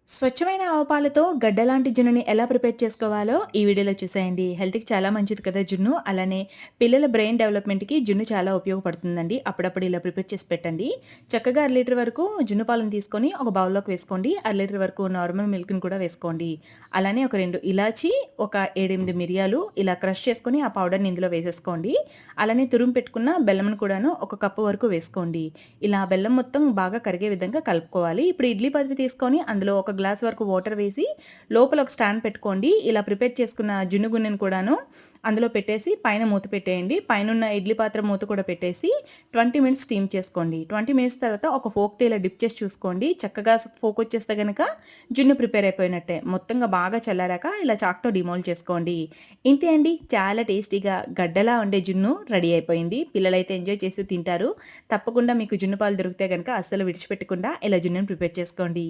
స్వచ్ఛమైన ఆవు పాలతో గడ్డలాంటి జున్నుని ఎలా ప్రిపేర్ చేసుకోవాలో ఈ వీడియోలో చూసేయండి. హెల్త్‌కి చాలా మంచిది కదా జున్ను. అలానే పిల్లల బ్రెయిన్ డెవలప్‌మెంట్‌కి జున్ను చాలా ఉపయోగపడుతుందండి. అప్పుడప్పుడు ఇలా ప్రిపేర్ చేసి పెట్టండి. చక్కగా అర లీటర్ వరకు జున్ను పాలను తీసుకొని ఒక బౌల్‌లోకి వేసుకోండి. అర లీటర్ వరకు నార్మల్ మిల్క్‌ని కూడా వేసుకోండి. అలానే ఒక 2 ఇలాచి, ఒక 7, 8 మిరియాలు ఇలా క్రష్ చేసుకొని ఆ పౌడర్‌ని ఇందులో వేసేసుకోండి. అలానే తురిమి పెట్టుకున్న బెల్లంను కూడాను ఒక కప్పు వరకు వేసుకోండి. ఇలా బెల్లం మొత్తం బాగా కరిగే విధంగా కలుపుకోవాలి. ఇప్పుడు ఇడ్లీ పాత్ర తీసుకొని అందులో ఒక గ్లాస్ వరకు వాటర్ వేసి లోపల ఒక స్టాండ్ పెట్టుకోండి. ఇలా ప్రిపేర్ చేసుకున్న జున్ను గున్నెను కూడాను అందులో పెట్టేసి పైన మూత పెట్టేయండి. పైనున్న ఇడ్లీ పాత్ర మూత కూడా పెట్టేసి 20 మినిట్స్ స్టీమ్ చేసుకోండి. 20 మినిట్స్ తర్వాత ఒక ఫోక్‌తో ఇలా డిప్ చేసి చూసుకోండి. చక్కగా ఫోక్ వచ్చేస్తే గనక జున్ను ప్రిపేర్ అయిపోయినట్టే. మొత్తంగా బాగా చల్లారాక ఇలా చాక్‌తో డిమోల్డ్ చేసుకోండి. ఇంతే అండి. చాలా టేస్టీగా గడ్డలా ఉండే జున్ను రెడీ అయిపోయింది. పిల్లలైతే ఎంజాయ్ చేసి తింటారు. తప్పకుండా మీకు జున్ను పాలు దొరికితే గనక అస్సలు విడిచిపెట్టకుండా ఇలా జున్నుని ప్రిపేర్ చేసుకోండి.